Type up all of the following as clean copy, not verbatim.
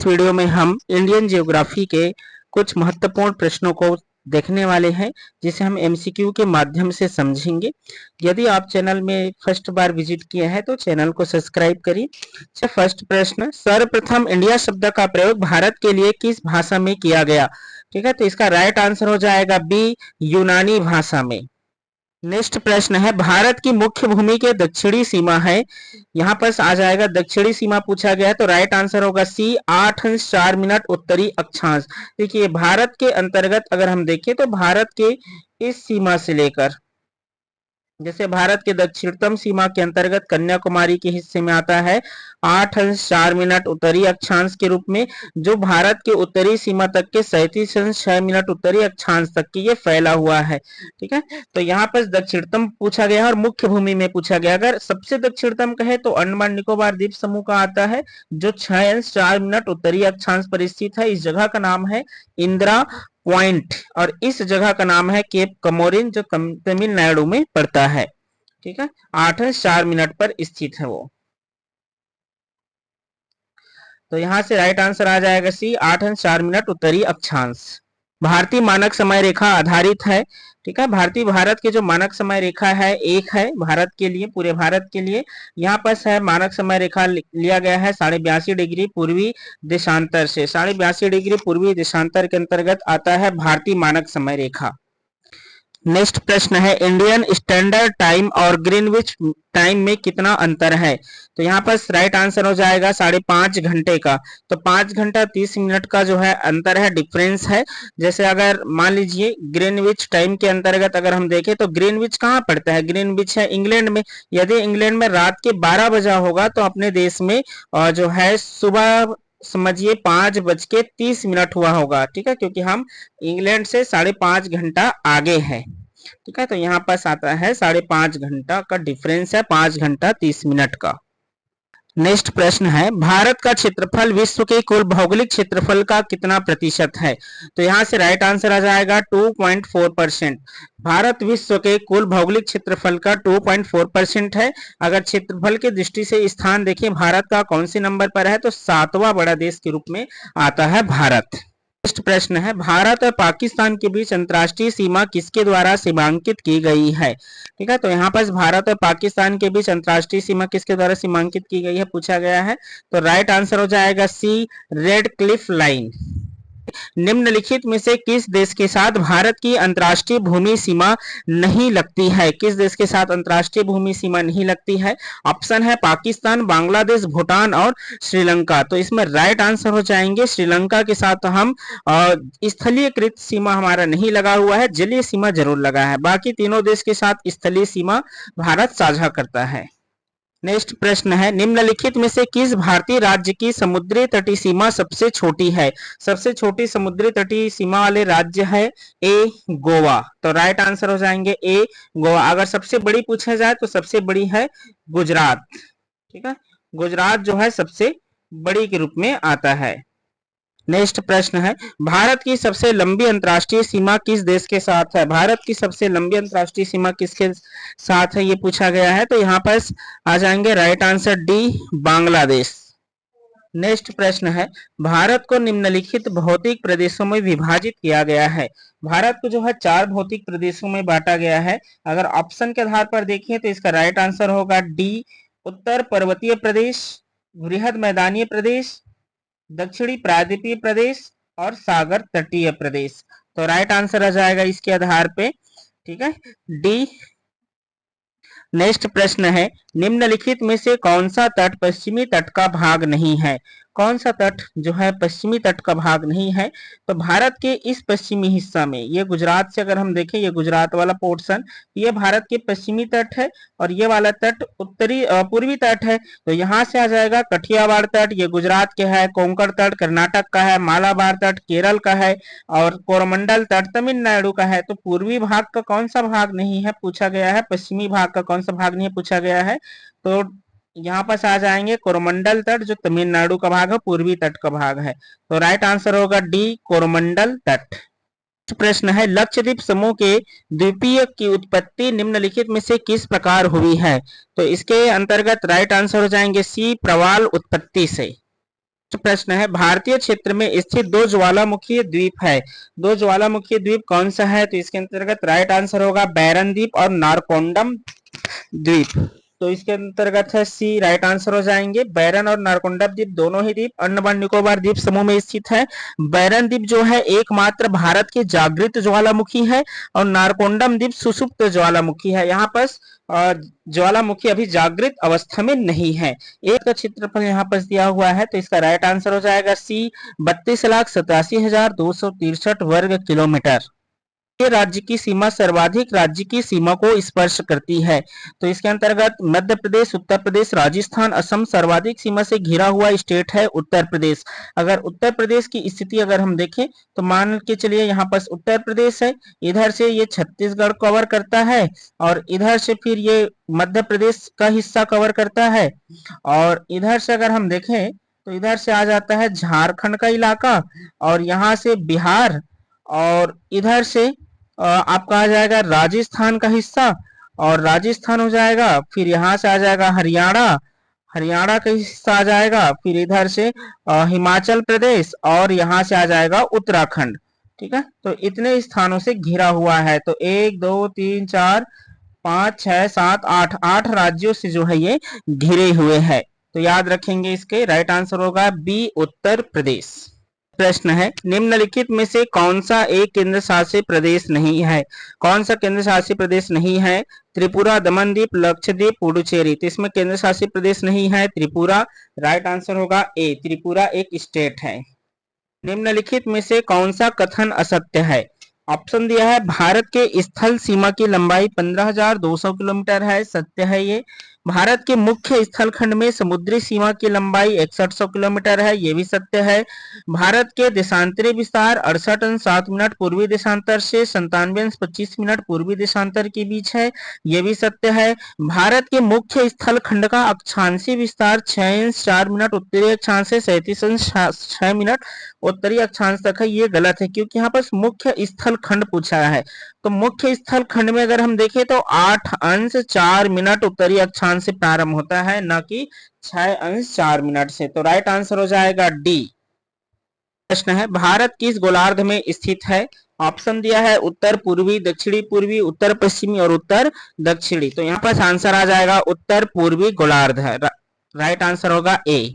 इस वीडियो में हम इंडियन ज्योग्राफी के कुछ महत्वपूर्ण प्रश्नों को देखने वाले हैं, जिसे हम एमसीक्यू के माध्यम से समझेंगे। यदि आप चैनल में फर्स्ट बार विजिट किए हैं तो चैनल को सब्सक्राइब करिए। फर्स्ट प्रश्न, सर्वप्रथम इंडिया शब्द का प्रयोग भारत के लिए किस भाषा में किया गया? ठीक है, तो इसका राइट आंसर हो जाएगा बी, यूनानी भाषा में। नेक्स्ट प्रश्न है, भारत की मुख्य भूमि के दक्षिणी सीमा है। यहाँ पर आ जाएगा दक्षिणी सीमा पूछा गया है, तो राइट आंसर होगा सी, 8 अंश 4 मिनट उत्तरी अक्षांश। देखिए, भारत के अंतर्गत अगर हम देखें तो भारत के इस सीमा से लेकर, जैसे भारत के दक्षिणतम सीमा के अंतर्गत कन्याकुमारी के हिस्से में आता है 8 अंश 4 मिनट उत्तरी अक्षांश के रूप में, जो भारत के उत्तरी सीमा तक के 37 अंश 6 मिनट उत्तरी अक्षांश तक के ये फैला हुआ है। ठीक है, तो यहाँ पर दक्षिणतम पूछा गया और मुख्य भूमि में पूछा गया। अगर सबसे दक्षिणतम कहे तो अंडमान निकोबार द्वीप समूह का आता है, जो 6 अंश 4 मिनट उत्तरी अक्षांश पर स्थित है। इस जगह का नाम है इंदिरा पॉइंट और इस जगह का नाम है केप कमोरिन, जो तमिलनाडु में पड़ता है। ठीक है, 8 अंश 4 मिनट पर स्थित है वो। तो यहां से राइट आंसर आ जाएगा सी, 8 अंश 4 मिनट उत्तरी अक्षांश। भारतीय मानक समय रेखा आधारित है। ठीक है, भारत के जो मानक समय रेखा है एक है भारत के लिए, पूरे भारत के लिए। यहाँ पर है मानक समय रेखा लिया गया है 82.5 डिग्री पूर्वी देशांतर से। 82.5 डिग्री पूर्वी देशांतर के अंतर्गत आता है भारतीय मानक समय रेखा। नेक्स्ट प्रश्न है, इंडियन स्टैंडर्ड टाइम और ग्रीनविच टाइम में कितना अंतर है? तो यहाँ पर राइट आंसर हो जाएगा 5.5 घंटे का। तो 5 घंटा 30 मिनट का जो है अंतर है, डिफरेंस है। जैसे अगर मान लीजिए ग्रीनविच टाइम के अंतर्गत अगर हम देखें तो ग्रीनविच कहाँ पड़ता है? ग्रीनविच है इंग्लैंड में। यदि इंग्लैंड में रात के 12 बजा होगा तो अपने देश में जो है सुबह समझिए 5:30 हुआ होगा। ठीक है, क्योंकि हम इंग्लैंड से 5.5 घंटा आगे है। ठीक है, तो यहाँ पास आता है 5.5 घंटा का डिफरेंस है, 5 घंटा 30 मिनट का। नेक्स्ट प्रश्न है, भारत का क्षेत्रफल विश्व के कुल भौगोलिक क्षेत्रफल का कितना प्रतिशत है? तो यहाँ से राइट आंसर आ जाएगा 2.4%। भारत विश्व के कुल भौगोलिक क्षेत्रफल का 2.4% है। अगर क्षेत्रफल की दृष्टि से स्थान देखें भारत का कौन से नंबर पर है, तो 7वां बड़ा देश के रूप में आता है भारत। नेक्स्ट प्रश्न है, भारत और पाकिस्तान के बीच अंतर्राष्ट्रीय सीमा किसके द्वारा सीमांकित की गई है? ठीक है, तो यहाँ पर भारत और पाकिस्तान के बीच अंतर्राष्ट्रीय सीमा किसके द्वारा सीमांकित की गई है पूछा गया है। तो राइट आंसर हो जाएगा सी, रेड क्लिफ लाइन। निम्नलिखित में से किस देश के साथ भारत की अंतर्राष्ट्रीय भूमि सीमा नहीं लगती है? किस देश के साथ अंतर्राष्ट्रीय भूमि सीमा नहीं लगती है? ऑप्शन है पाकिस्तान, बांग्लादेश, भूटान और श्रीलंका। तो इसमें राइट आंसर हो जाएंगे श्रीलंका के साथ हम स्थलीयकृत सीमा हमारा नहीं लगा हुआ है, जलीय सीमा जरूर लगा है। बाकी तीनों देश के साथ स्थलीय सीमा भारत साझा करता है। नेक्स्ट प्रश्न है, निम्नलिखित में से किस भारतीय राज्य की समुद्री तटीय सीमा सबसे छोटी है? सबसे छोटी समुद्री तटीय सीमा वाले राज्य है ए, गोवा। तो राइट आंसर हो जाएंगे ए, गोवा। अगर सबसे बड़ी पूछा जाए तो सबसे बड़ी है गुजरात। ठीक है, गुजरात जो है सबसे बड़ी के रूप में आता है। नेक्स्ट प्रश्न है, भारत की सबसे लंबी अंतर्राष्ट्रीय सीमा किस देश के साथ है? भारत की सबसे लंबी अंतर्राष्ट्रीय सीमा किसके साथ है ये पूछा गया है। तो यहाँ पर आ जाएंगे right answer D, Bangladesh. Next प्रश्न है, भारत को निम्नलिखित भौतिक प्रदेशों में विभाजित किया गया है। भारत को जो है 4 भौतिक प्रदेशों में बांटा गया है। अगर ऑप्शन के आधार पर देखें तो इसका राइट आंसर होगा डी, उत्तर पर्वतीय प्रदेश, बृहद मैदानी प्रदेश, दक्षिणी प्रायद्वीपीय प्रदेश और सागर तटीय प्रदेश। तो राइट आंसर आ जाएगा इसके आधार पे, ठीक है, डी। नेक्स्ट प्रश्न है, निम्नलिखित में से कौन सा तट पश्चिमी तट का भाग नहीं है? कौन सा तट जो है पश्चिमी तट का भाग नहीं है? तो भारत के इस पश्चिमी हिस्सा में, ये गुजरात से अगर हम देखें, ये गुजरात वाला पोर्शन ये भारत के पश्चिमी तट है और ये वाला तट उत्तरी पूर्वी तट है। तो यहाँ से आ जाएगा कठियावाड़ तट, ये गुजरात के है, कोंकण तट कर्नाटक का है, मालाबार तट केरल का है और कोरमंडल तट तमिलनाडु का है। तो पूर्वी भाग का कौन सा भाग नहीं है पूछा गया है, पश्चिमी भाग का कौन सा भाग नहीं है पूछा गया है। तो यहाँ पर आ जाएंगे कोरमंडल तट, जो तमिलनाडु का भाग है, पूर्वी तट का भाग है। तो राइट आंसर होगा डी, कोरमंडल तट। प्रश्न है, लक्षद्वीप समूह के द्वीपीय की उत्पत्ति निम्नलिखित में से किस प्रकार हुई है? तो इसके अंतर्गत राइट आंसर हो जाएंगे सी, प्रवाल उत्पत्ति से। प्रश्न है, भारतीय क्षेत्र में स्थित दो ज्वालामुखी द्वीप है, दो ज्वालामुखी द्वीप कौन सा है? तो इसके अंतर्गत राइट आंसर होगा बैरन द्वीप और नारकोंडम द्वीप। तो इसके अंतर्गत है सी राइट आंसर हो जाएंगे। बैरन और नारकोंडा द्वीप दोनों ही द्वीप अंडमान निकोबार द्वीप समूह में स्थित है। बैरन द्वीप जो है एकमात्र भारत के जागृत ज्वालामुखी है और नारकोंडम द्वीप सुषुप्त ज्वालामुखी है। यहाँ पर ज्वालामुखी अभी जागृत अवस्था में नहीं है। एक का क्षेत्रफल यहाँ पर दिया हुआ है, तो इसका राइट आंसर हो जाएगा सी 32,87,263 वर्ग किलोमीटर। राज्य की सीमा सर्वाधिक राज्य की सीमा को स्पर्श करती है? तो इसके अंतर्गत मध्य प्रदेश, उत्तर प्रदेश, राजस्थान, असम सर्वाधिक सीमा से घिरा हुआ स्टेट है उत्तर प्रदेश। अगर उत्तर प्रदेश की स्थिति अगर हम देखें तो मान के चलिए यहाँ पर उत्तर प्रदेश है, इधर से ये छत्तीसगढ़ कवर करता है और इधर से फिर ये मध्य प्रदेश का हिस्सा कवर करता है और इधर से अगर हम देखें तो इधर से आ जाता है झारखंड का इलाका और यहाँ से बिहार और इधर से आपका आ जाएगा राजस्थान का हिस्सा और राजस्थान हो जाएगा, फिर यहाँ से आ जाएगा हरियाणा, हरियाणा का हिस्सा आ जाएगा, फिर इधर से हिमाचल प्रदेश और यहाँ से आ जाएगा उत्तराखंड। ठीक है, तो इतने स्थानों से घिरा हुआ है। तो 1 2 3 4 5 6 7 8 8 राज्यों से जो है ये घिरे हुए हैं। तो याद रखेंगे, इसके राइट आंसर होगा बी उत्तर प्रदेश। प्रश्न है, निम्नलिखित में से कौन सा एक केंद्र शासित प्रदेश नहीं है? कौन सा केंद्र शासित प्रदेश नहीं है? त्रिपुरा, दमनदीप, लक्षद्वीप, पुडुचेरी। तो इसमें केंद्र शासित प्रदेश नहीं है त्रिपुरा। राइट आंसर होगा ए, त्रिपुरा एक स्टेट है। निम्नलिखित में से कौन सा कथन असत्य है? ऑप्शन दिया है, भारत के स्थल सीमा की लंबाई 15,200 किलोमीटर है, सत्य है ये। भारत के मुख्य स्थल खंड में समुद्री सीमा की लंबाई 6100 किलोमीटर है, ये भी सत्य है। भारत के देशांतरी विस्तार 68 पूर्वी देशांतर से 97 पूर्वी देशांतर के बीच है, ये भी सत्य है। भारत के मुख्य स्थल खंड का अक्षांशीय विस्तार 6 उत्तरी अक्षांश से 37 उत्तरी अक्षांश तक है, ये गलत है क्योंकि यहाँ पर मुख्य स्थल खंड पूछा है। तो मुख्य स्थल खंड में अगर हम देखें तो 8 अंश 4 उत्तरी अक्षांश से प्रारंभ होता है, ना कि 6 अंश 4 से। तो राइट आंसर हो जाएगा डी। प्रश्न है, भारत किस गोलार्ध में स्थित है? ऑप्शन दिया है उत्तर पूर्वी, दक्षिणी पूर्वी, उत्तर पश्चिमी और उत्तर दक्षिणी। तो यहाँ पर आंसर आ जाएगा उत्तर पूर्वी गोलार्ध है। राइट आंसर होगा ए।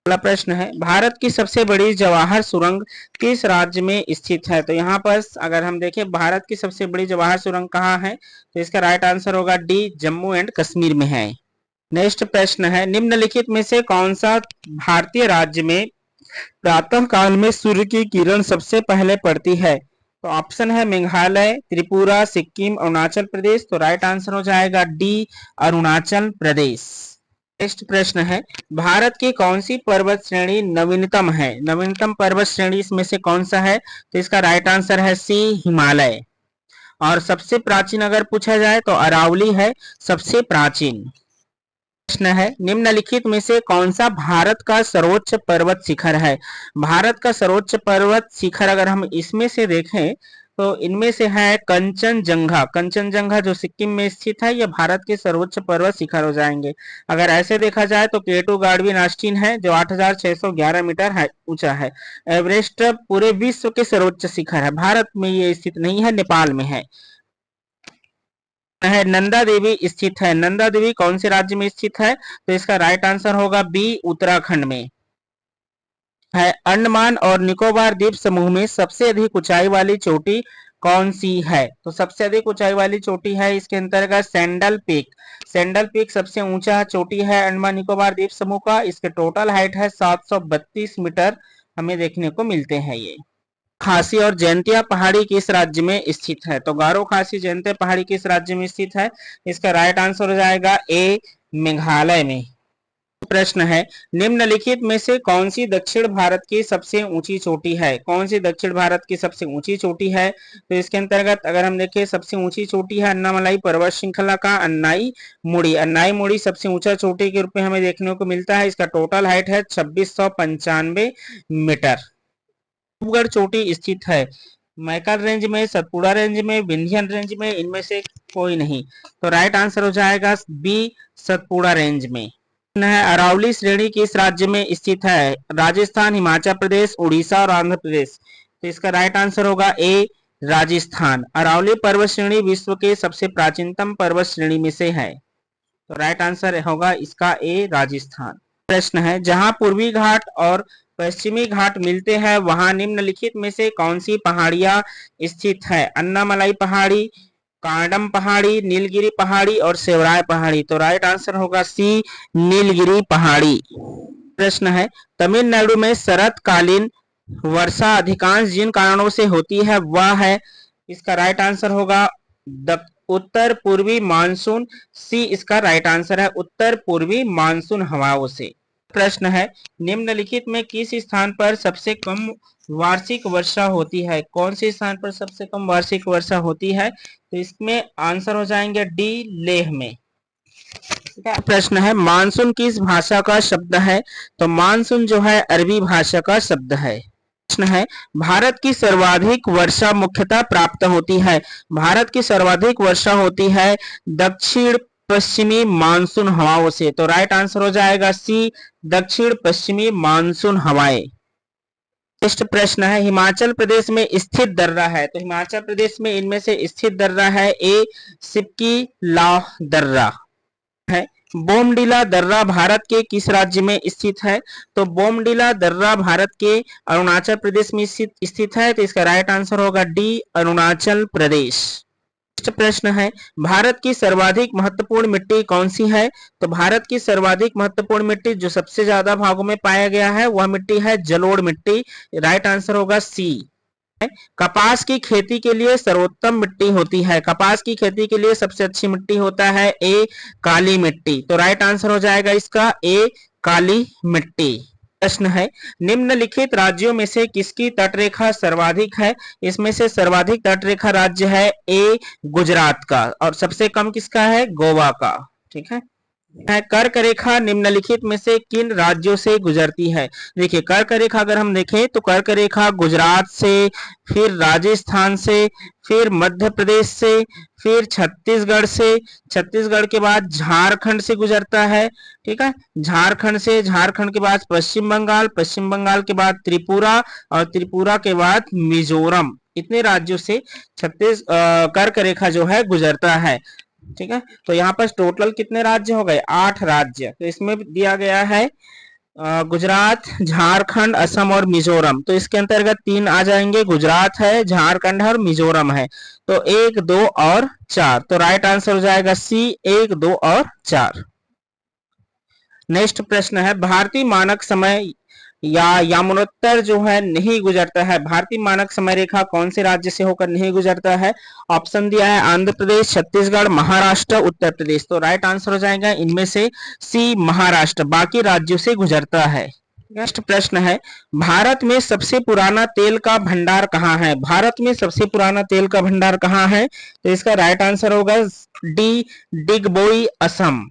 अगला प्रश्न है, भारत की सबसे बड़ी जवाहर सुरंग किस राज्य में स्थित है? तो यहाँ पर अगर हम देखें भारत की सबसे बड़ी जवाहर सुरंग कहाँ है, तो इसका राइट आंसर होगा डी, जम्मू एंड कश्मीर में है। नेक्स्ट प्रश्न है, निम्नलिखित में से कौन सा भारतीय राज्य में प्रातः काल में सूर्य की किरण सबसे पहले पड़ती है? तो ऑप्शन है मेघालय, त्रिपुरा, सिक्किम, अरुणाचल प्रदेश। तो राइट आंसर हो जाएगा डी, अरुणाचल प्रदेश। नेक्स्ट प्रश्न है, भारत की कौन सी पर्वत श्रेणी नवीनतम है? नवीनतम पर्वत श्रेणी इसमें से कौन सा है? तो इसका राइट आंसर है सी, हिमालय। और सबसे प्राचीन अगर पूछा जाए तो अरावली है सबसे प्राचीन। प्रश्न है, निम्नलिखित में से कौन सा भारत का सर्वोच्च पर्वत शिखर है? भारत का सर्वोच्च पर्वत शिखर अगर हम इसमें से देखें तो इनमें से है कंचनजंगा। कंचनजंगा जो सिक्किम में स्थित है, यह भारत के सर्वोच्च पर्वत शिखर हो जाएंगे। अगर ऐसे देखा जाए तो केटू गार्डविन आस्टीन है जो 8,611 मीटर है ऊंचा है। एवरेस्ट पूरे विश्व के सर्वोच्च शिखर है, भारत में ये स्थित नहीं है, नेपाल में है। नंदा देवी स्थित है, नंदा देवी कौन से राज्य में स्थित है? तो इसका राइट आंसर होगा बी, उत्तराखंड में है। अंडमान और निकोबार द्वीप समूह में सबसे अधिक ऊंचाई वाली चोटी कौन सी है? तो सबसे अधिक ऊंचाई वाली चोटी है इसके अंतर्गत सैंडल पीक। सैंडल पीक सबसे ऊंचा चोटी है अंडमान निकोबार द्वीप समूह का। इसके टोटल हाइट है 732 मीटर हमें देखने को मिलते हैं। ये खासी और जयंतिया पहाड़ी किस राज्य में स्थित है? तो गारो खासी जयंतिया पहाड़ी किस राज्य में स्थित है? इसका राइट आंसर हो जाएगा ए, मेघालय में। प्रश्न है, निम्नलिखित में से कौन सी दक्षिण भारत की सबसे ऊंची चोटी है? कौन सी दक्षिण भारत की सबसे ऊंची चोटी है? तो इसके अंतर्गत अगर हम देखें सबसे ऊंची चोटी है अन्नामलाई पर्वत श्रृंखला का अन्नाई मुड़ी। अन्नाई मुड़ी सबसे ऊंचा चोटी के रूप में हमें देखने को मिलता है। इसका टोटल हाइट है 2695 मीटर। डिब्रूगढ़ चोटी स्थित है मैकल रेंज में, सतपुड़ा रेंज में, विंध्यन रेंज में, इनमें से कोई नहीं। तो राइट आंसर हो जाएगा बी, सतपुड़ा रेंज में। है अरावली श्रेणी किस राज्य में स्थित है? राजस्थान, हिमाचल प्रदेश, उड़ीसा और आंध्र प्रदेश। तो इसका राइट आंसर होगा ए, राजस्थान। अरावली पर्वत श्रेणी विश्व के सबसे प्राचीनतम पर्वत श्रेणी में से है। तो राइट आंसर होगा इसका ए, राजस्थान। प्रश्न है जहां पूर्वी घाट और पश्चिमी घाट मिलते हैं वहां निम्नलिखित में से कौन सी पहाड़ियां स्थित है? अन्नामलाई पहाड़ी, कांडम पहाड़ी, नीलगिरी पहाड़ी और सेवराय पहाड़ी। तो राइट आंसर होगा सी, नीलगिरी पहाड़ी। प्रश्न है तमिलनाडु में शरतकालीन वर्षा अधिकांश जिन कारणों से होती है वह है? इसका राइट आंसर होगा उत्तर पूर्वी मानसून। सी इसका राइट आंसर है, उत्तर पूर्वी मानसून हवाओं से। प्रश्न है निम्नलिखित में किस स्थान पर सबसे कम वार्षिक वर्षा होती है? कौन से स्थान पर सबसे कम वार्षिक वर्षा होती है? तो इसमें आंसर हो जाएंगे डी, लेह में। प्रश्न है मानसून किस भाषा का शब्द है? तो मानसून जो है अरबी भाषा का शब्द है। प्रश्न है भारत की सर्वाधिक वर्षा मुख्यतः प्राप्त होती है? भारत की सर्वाधिक वर्षा होती है दक्षिण पश्चिमी मानसून हवाओं से। तो राइट आंसर हो जाएगा सी, दक्षिण पश्चिमी मानसून हवाएं। नेक्स्ट प्रश्न है हिमाचल प्रदेश में स्थित दर्रा है? तो हिमाचल प्रदेश में इनमें से स्थित दर्रा है ए, सिपकी लाह दर्रा है। बोमडिला दर्रा भारत के किस राज्य में स्थित है? तो बोमडिला दर्रा भारत के अरुणाचल प्रदेश में स्थित है। तो इसका राइट आंसर होगा डी, अरुणाचल प्रदेश। प्रश्न है भारत की सर्वाधिक महत्वपूर्ण मिट्टी कौन सी है? तो भारत की सर्वाधिक महत्वपूर्ण मिट्टी जो सबसे ज्यादा भागों में पाया गया है वह मिट्टी है जलोढ़ मिट्टी। राइट आंसर होगा सी। कपास की खेती के लिए सर्वोत्तम मिट्टी होती है? कपास की खेती के लिए सबसे अच्छी मिट्टी होता है ए, काली मिट्टी। तो राइट आंसर हो जाएगा इसका ए, काली मिट्टी। प्रश्न है निम्नलिखित राज्यों में से किसकी तटरेखा सर्वाधिक है? इसमें से सर्वाधिक तटरेखा राज्य है ए, गुजरात का, और सबसे कम किसका है? गोवा का। ठीक है। कर्क रेखा निम्नलिखित में से किन राज्यों से गुजरती है? देखिए कर्क रेखा अगर हम देखें तो कर्क रेखा गुजरात से, फिर राजस्थान से, फिर मध्य प्रदेश से, फिर छत्तीसगढ़ से, छत्तीसगढ़ के बाद झारखंड से गुजरता है। ठीक है, झारखंड से, झारखंड के बाद पश्चिम बंगाल, पश्चिम बंगाल के बाद त्रिपुरा और त्रिपुरा के बाद मिजोरम। इतने राज्यों से कर्क रेखा जो है गुजरता है। ठीक है, तो यहाँ पर टोटल कितने राज्य हो गए? 8 राज्य। तो इसमें दिया गया है गुजरात, झारखंड, असम और मिजोरम। तो इसके अंतर्गत 3 आ जाएंगे, गुजरात है, झारखंड है और मिजोरम है। तो 1, 2 और 4। तो राइट आंसर हो जाएगा सी, 1, 2 और 4। नेक्स्ट प्रश्न है भारतीय मानक समय या यमुनोत्तर जो है नहीं गुजरता है? भारतीय मानक समय रेखा कौन से राज्य से होकर नहीं गुजरता है? ऑप्शन दिया है आंध्र प्रदेश, छत्तीसगढ़, महाराष्ट्र, उत्तर प्रदेश। तो राइट आंसर हो जाएगा इनमें से सी, महाराष्ट्र। बाकी राज्यों से गुजरता है। नेक्स्ट प्रश्न है भारत में सबसे पुराना तेल का भंडार कहाँ है? भारत में सबसे पुराना तेल का भंडार कहाँ है? तो इसका राइट आंसर होगा डी, डिगबोई, असम।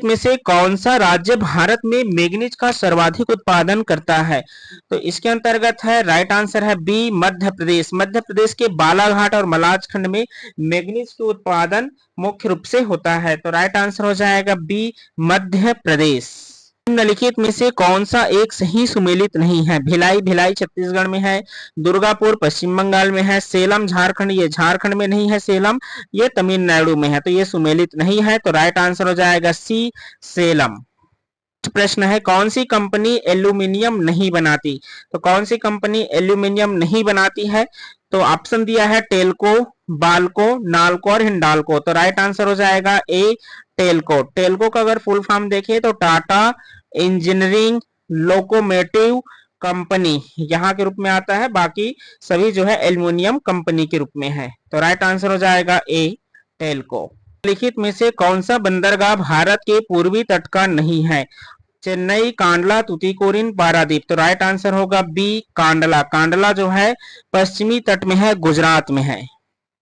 में से कौन सा राज्य भारत में मैंगनीज का सर्वाधिक उत्पादन करता है? तो इसके अंतर्गत है राइट आंसर है बी, मध्य प्रदेश। मध्य प्रदेश के बालाघाट और मलाजखंड में मैंगनीज के उत्पादन मुख्य रूप से होता है। तो राइट आंसर हो जाएगा बी, मध्य प्रदेश। निम्नलिखित में से कौन सा एक सही सुमेलित नहीं है? भिलाई, भिलाई छत्तीसगढ़ में है, दुर्गापुर पश्चिम बंगाल में है, सेलम झारखंड, ये झारखंड में नहीं है, सेलम ये तमिलनाडु में है। तो ये सुमेलित नहीं है। तो राइट आंसर हो जाएगा सी, सेलम। प्रश्न है कौन सी कंपनी एल्यूमिनियम नहीं बनाती? तो कौन सी कंपनी एल्यूमिनियम नहीं बनाती है? तो ऑप्शन दिया है टेल्को, बाल्को, नाल्को और हिंडाल्को। तो राइट आंसर हो जाएगा ए, टेल्को। टेल्को का अगर फुल फॉर्म देखें तो टाटा इंजीनियरिंग लोकोमोटिव कंपनी यहाँ के रूप में आता है, बाकी सभी जो है एल्यूमिनियम कंपनी के रूप में है। तो राइट आंसर हो जाएगा ए, टेल्को। लिखित में से कौन सा बंदरगाह भारत के पूर्वी तट का नहीं है? चेन्नई, कांडला, तुतीकोरिन, पारादीप। तो राइट आंसर होगा बी, कांडला। कांडला जो है पश्चिमी तट में है, गुजरात में है।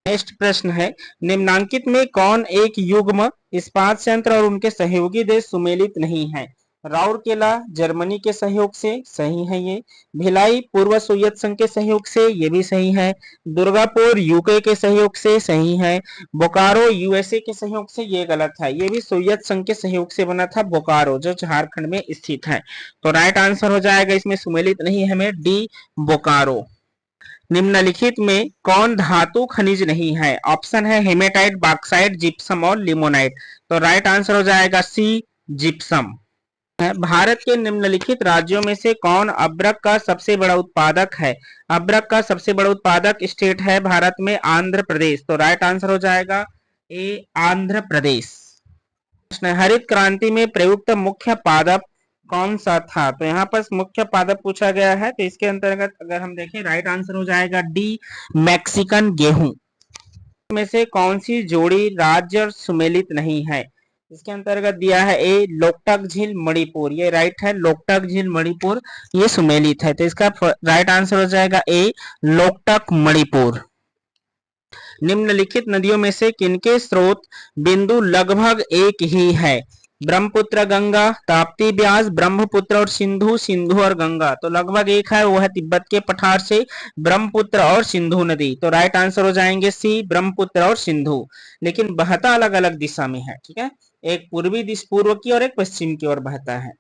नेक्स्ट प्रश्न है निम्नांकित में कौन एक युग्म इस्पात संयंत्र और उनके सहयोगी देश सुमेलित नहीं है? राउरकेला जर्मनी के सहयोग से, सही है ये। भिलाई पूर्व सोवियत संघ के सहयोग से, ये भी सही है। दुर्गापुर यूके के सहयोग से, सही है। बोकारो यूएसए के सहयोग से, ये गलत है, ये भी सोवियत संघ के सहयोग से बना था बोकारो, जो झारखंड में स्थित है। तो राइट आंसर हो जाएगा इसमें सुमेलित नहीं है, में डी बोकारो। निम्नलिखित में कौन धातु खनिज नहीं है? ऑप्शन है हेमेटाइट, बॉक्साइट, जिप्सम और लिमोनाइट। तो राइट आंसर हो जाएगा सी, जिप्सम। भारत के निम्नलिखित राज्यों में से कौन अब्रक का सबसे बड़ा उत्पादक है? अब्रक का सबसे बड़ा उत्पादक स्टेट है भारत में आंध्र प्रदेश। तो राइट आंसर हो जाएगा ए, आंध्र प्रदेश। हरित क्रांति में प्रयुक्त मुख्य पादप कौन सा था? तो यहाँ पर मुख्य पादप पूछा गया है, तो इसके अंतर्गत अगर हम देखें राइट आंसर हो जाएगा डी, मैक्सिकन गेहूं। में से कौन सी जोड़ी राज्य सुमेलित नहीं है? इसके अंतर्गत दिया है ए, लोकटक झील मणिपुर, ये राइट है, लोकटक झील मणिपुर ये सुमेलित है। तो इसका राइट आंसर हो जाएगा ए, लोकटक मणिपुर। निम्नलिखित नदियों में से किनके स्रोत बिंदु लगभग एक ही है? ब्रह्मपुत्र, गंगा, ताप्ती, ब्यास, ब्रह्मपुत्र और सिंधु, सिंधु और गंगा। तो लगभग एक है, वो है तिब्बत के पठार से ब्रह्मपुत्र और सिंधु नदी। तो राइट आंसर हो जाएंगे सी, ब्रह्मपुत्र और सिंधु, लेकिन बहता अलग अलग दिशा में है, ठीक है, एक पूर्वी दिशा पूर्व की और एक पश्चिम की ओर बहता है।